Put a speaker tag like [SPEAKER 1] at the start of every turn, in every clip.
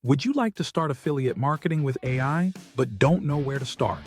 [SPEAKER 1] Would you like to start affiliate marketing with AI, but don't know where to start?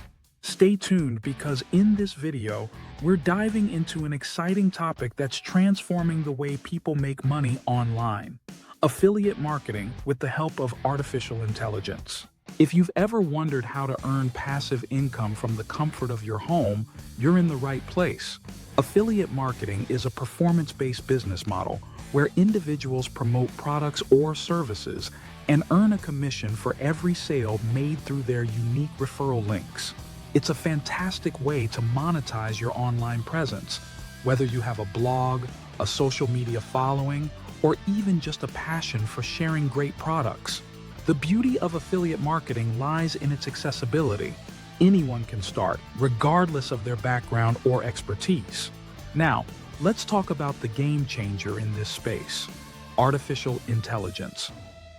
[SPEAKER 1] Stay tuned because in this video, we're diving into an exciting topic that's transforming the way people make money online. Affiliate marketing with the help of artificial intelligence. If you've ever wondered how to earn passive income from the comfort of your home, you're in the right place. Affiliate marketing is a performance-based business model where individuals promote products or services and earn a commission for every sale made through their unique referral links. It's a fantastic way to monetize your online presence, whether you have a blog, a social media following, or even just a passion for sharing great products. The beauty of affiliate marketing lies in its accessibility. Anyone can start, regardless of their background or expertise. Now, let's talk about the game changer in this space: artificial intelligence.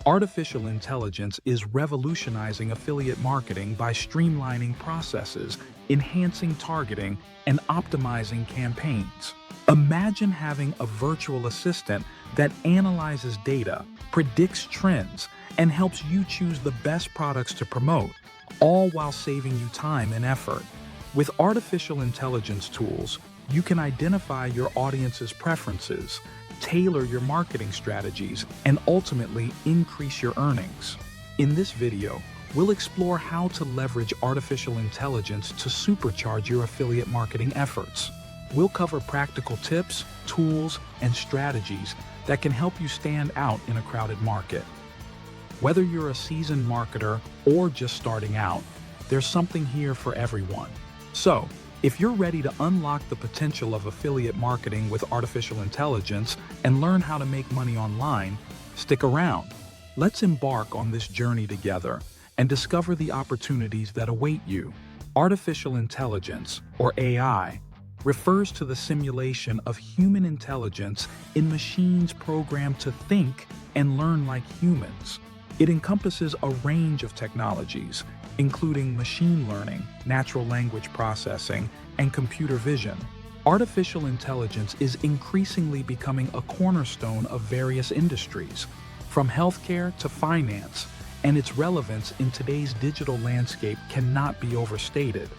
[SPEAKER 1] Artificial intelligence is revolutionizing affiliate marketing by streamlining processes, enhancing targeting, and optimizing campaigns. Imagine having a virtual assistant that analyzes data, predicts trends, and helps you choose the best products to promote, all while saving you time and effort. With artificial intelligence tools, you can identify your audience's preferences, tailor your marketing strategies, and ultimately increase your earnings. In this video, we'll explore how to leverage artificial intelligence to supercharge your affiliate marketing efforts. We'll cover practical tips, tools, and strategies that can help you stand out in a crowded market. Whether you're a seasoned marketer or just starting out, there's something here for everyone. So, if you're ready to unlock the potential of affiliate marketing with artificial intelligence and learn how to make money online, stick around. Let's embark on this journey together and discover the opportunities that await you. Artificial intelligence, or AI, refers to the simulation of human intelligence in machines programmed to think and learn like humans. It encompasses a range of technologies, including machine learning, natural language processing, and computer vision. Artificial intelligence is increasingly becoming a cornerstone of various industries, from healthcare to finance, and its relevance in today's digital landscape cannot be overstated.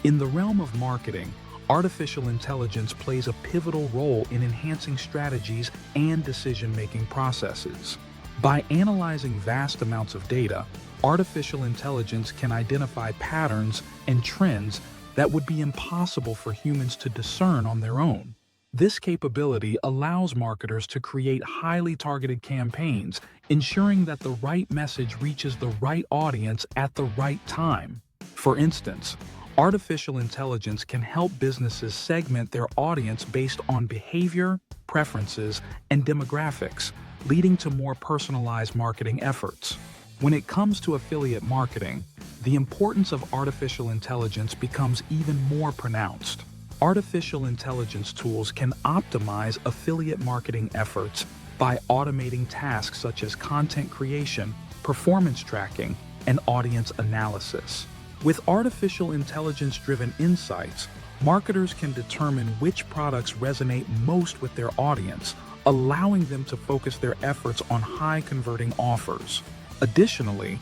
[SPEAKER 1] In the realm of marketing, artificial intelligence plays a pivotal role in enhancing strategies and decision-making processes. By analyzing vast amounts of data, artificial intelligence can identify patterns and trends that would be impossible for humans to discern on their own. This capability allows marketers to create highly targeted campaigns, ensuring that the right message reaches the right audience at the right time. For instance, artificial intelligence can help businesses segment their audience based on behavior, preferences, and demographics, leading to more personalized marketing efforts. When it comes to affiliate marketing, the importance of artificial intelligence becomes even more pronounced. Artificial intelligence tools can optimize affiliate marketing efforts by automating tasks such as content creation, performance tracking, and audience analysis. With artificial intelligence-driven insights, marketers can determine which products resonate most with their audience, allowing them to focus their efforts on high-converting offers. Additionally,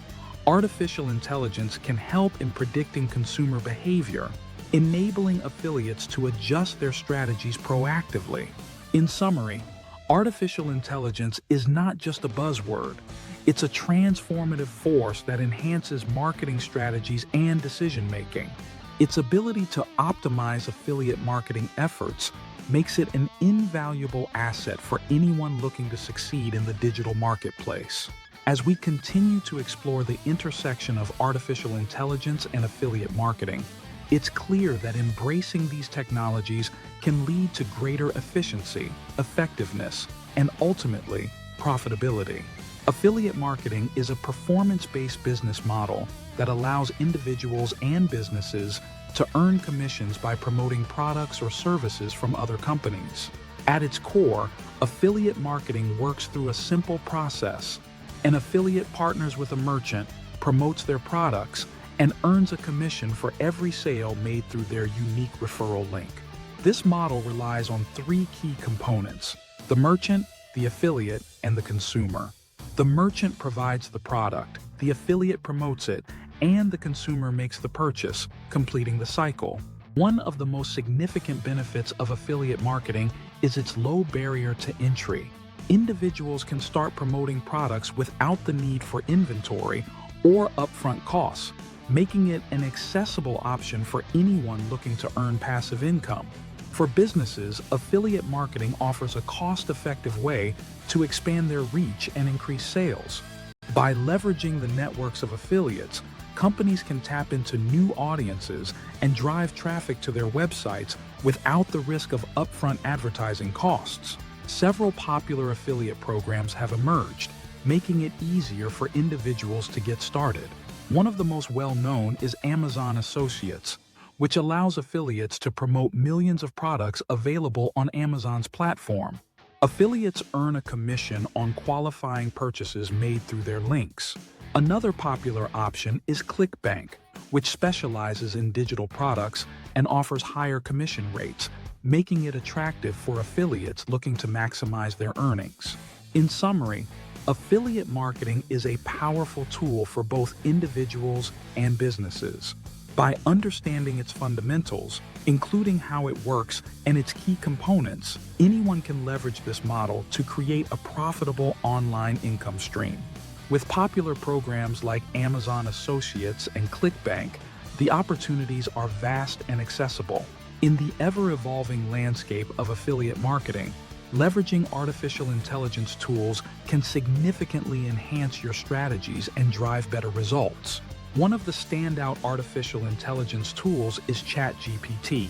[SPEAKER 1] artificial intelligence can help in predicting consumer behavior, enabling affiliates to adjust their strategies proactively. In summary, artificial intelligence is not just a buzzword. It's a transformative force that enhances marketing strategies and decision-making. Its ability to optimize affiliate marketing efforts makes it an invaluable asset for anyone looking to succeed in the digital marketplace. As we continue to explore the intersection of artificial intelligence and affiliate marketing, it's clear that embracing these technologies can lead to greater efficiency, effectiveness, and ultimately, profitability. Affiliate marketing is a performance-based business model that allows individuals and businesses to earn commissions by promoting products or services from other companies. At its core, affiliate marketing works through a simple process. An affiliate partners with a merchant, promotes their products, and earns a commission for every sale made through their unique referral link. This model relies on three key components: the merchant, the affiliate, and the consumer. The merchant provides the product, the affiliate promotes it, and the consumer makes the purchase, completing the cycle. One of the most significant benefits of affiliate marketing is its low barrier to entry. Individuals can start promoting products without the need for inventory or upfront costs, making it an accessible option for anyone looking to earn passive income. For businesses, affiliate marketing offers a cost-effective way to expand their reach and increase sales. By leveraging the networks of affiliates, companies can tap into new audiences and drive traffic to their websites without the risk of upfront advertising costs. Several popular affiliate programs have emerged, making it easier for individuals to get started. One of the most well-known is Amazon Associates, which allows affiliates to promote millions of products available on Amazon's platform. Affiliates earn a commission on qualifying purchases made through their links. Another popular option is ClickBank, which specializes in digital products and offers higher commission rates, making it attractive for affiliates looking to maximize their earnings. In summary, affiliate marketing is a powerful tool for both individuals and businesses. By understanding its fundamentals, including how it works and its key components, anyone can leverage this model to create a profitable online income stream. With popular programs like Amazon Associates and ClickBank, the opportunities are vast and accessible. In the ever-evolving landscape of affiliate marketing, leveraging artificial intelligence tools can significantly enhance your strategies and drive better results. One of the standout artificial intelligence tools is ChatGPT,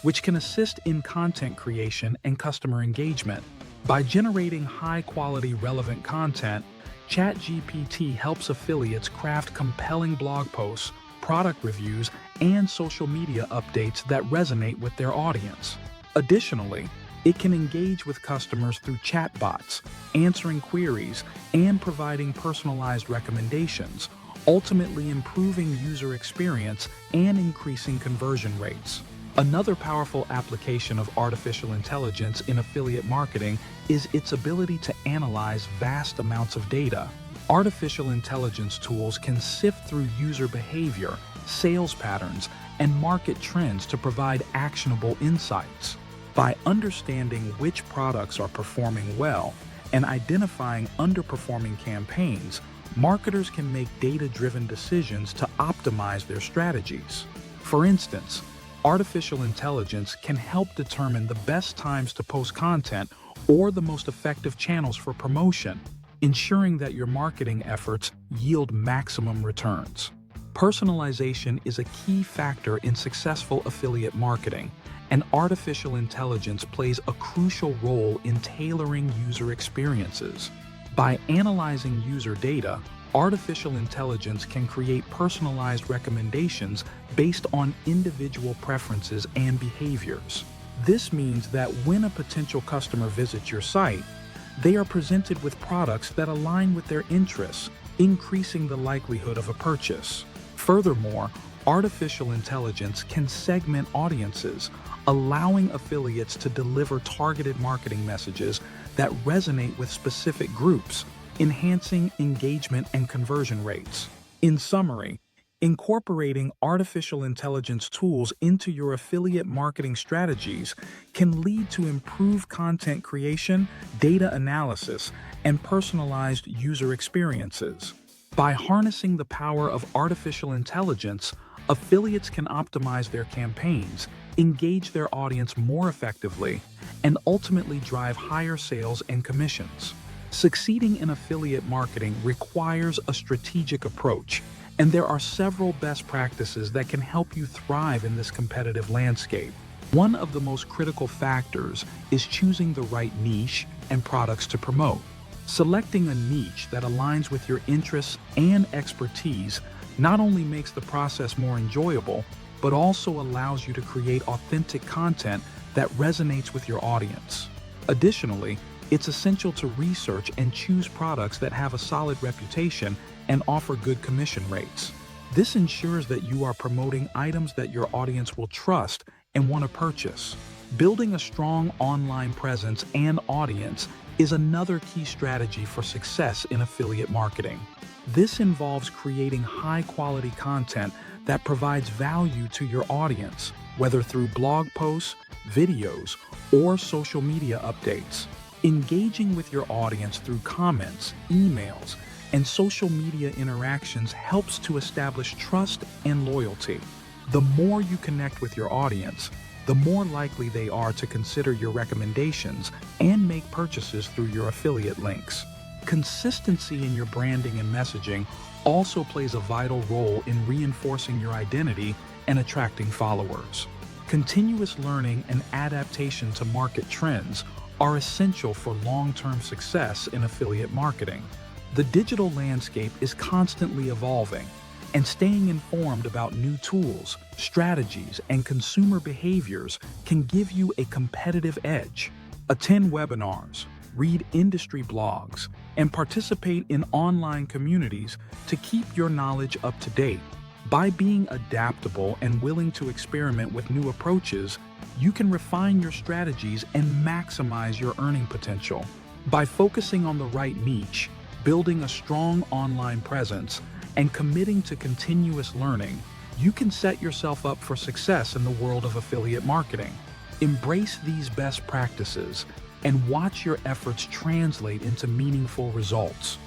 [SPEAKER 1] which can assist in content creation and customer engagement. By generating high-quality, relevant content, ChatGPT helps affiliates craft compelling blog posts, product reviews, and social media updates that resonate with their audience. Additionally, it can engage with customers through chatbots, answering queries, and providing personalized recommendations, ultimately improving user experience and increasing conversion rates. Another powerful application of artificial intelligence in affiliate marketing is its ability to analyze vast amounts of data. Artificial intelligence tools can sift through user behavior, sales patterns, and market trends to provide actionable insights. By understanding which products are performing well and identifying underperforming campaigns, marketers can make data-driven decisions to optimize their strategies. For instance, artificial intelligence can help determine the best times to post content or the most effective channels for promotion, ensuring that your marketing efforts yield maximum returns. Personalization is a key factor in successful affiliate marketing, and artificial intelligence plays a crucial role in tailoring user experiences. By analyzing user data, artificial intelligence can create personalized recommendations based on individual preferences and behaviors. This means that when a potential customer visits your site, they are presented with products that align with their interests, increasing the likelihood of a purchase. Furthermore, artificial intelligence can segment audiences, allowing affiliates to deliver targeted marketing messages that resonate with specific groups, enhancing engagement and conversion rates. In summary, incorporating artificial intelligence tools into your affiliate marketing strategies can lead to improved content creation, data analysis, and personalized user experiences. By harnessing the power of artificial intelligence, affiliates can optimize their campaigns, engage their audience more effectively, and ultimately drive higher sales and commissions. Succeeding in affiliate marketing requires a strategic approach, and there are several best practices that can help you thrive in this competitive landscape. One of the most critical factors is choosing the right niche and products to promote. Selecting a niche that aligns with your interests and expertise not only makes the process more enjoyable, but also allows you to create authentic content that resonates with your audience. Additionally, it's essential to research and choose products that have a solid reputation and offer good commission rates. This ensures that you are promoting items that your audience will trust and want to purchase. Building a strong online presence and audience is another key strategy for success in affiliate marketing. This involves creating high-quality content that provides value to your audience, whether through blog posts, videos, or social media updates. Engaging with your audience through comments, emails, and social media interactions helps to establish trust and loyalty. The more you connect with your audience, the more likely they are to consider your recommendations and make purchases through your affiliate links. Consistency in your branding and messaging also plays a vital role in reinforcing your identity and attracting followers. Continuous learning and adaptation to market trends are essential for long-term success in affiliate marketing. The digital landscape is constantly evolving, and staying informed about new tools, strategies, and consumer behaviors can give you a competitive edge. Attend webinars, read industry blogs, and participate in online communities to keep your knowledge up to date. By being adaptable and willing to experiment with new approaches, you can refine your strategies and maximize your earning potential. By focusing on the right niche, building a strong online presence, and committing to continuous learning, you can set yourself up for success in the world of affiliate marketing. Embrace these best practices and watch your efforts translate into meaningful results.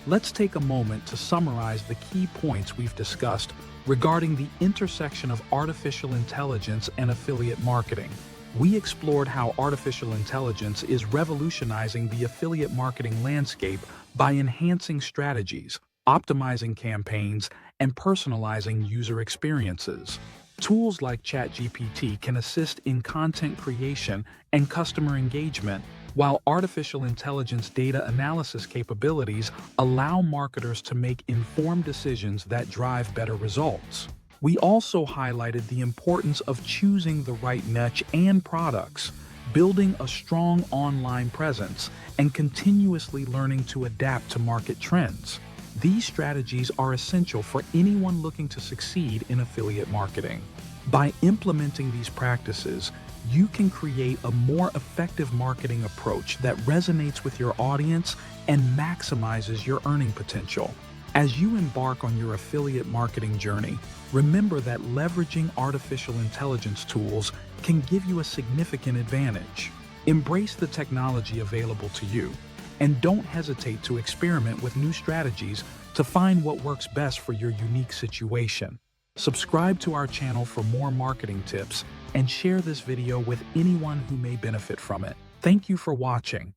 [SPEAKER 1] Let's take a moment to summarize the key points we've discussed regarding the intersection of artificial intelligence and affiliate marketing. We explored how artificial intelligence is revolutionizing the affiliate marketing landscape by enhancing strategies, optimizing campaigns, and personalizing user experiences. Tools like ChatGPT can assist in content creation and customer engagement, while artificial intelligence data analysis capabilities allow marketers to make informed decisions that drive better results. We also highlighted the importance of choosing the right niche and products, building a strong online presence, and continuously learning to adapt to market trends. These strategies are essential for anyone looking to succeed in affiliate marketing. By implementing these practices, you can create a more effective marketing approach that resonates with your audience and maximizes your earning potential. As you embark on your affiliate marketing journey, remember that leveraging artificial intelligence tools can give you a significant advantage. Embrace the technology available to you, and don't hesitate to experiment with new strategies to find what works best for your unique situation. Subscribe to our channel for more marketing tips and share this video with anyone who may benefit from it. Thank you for watching.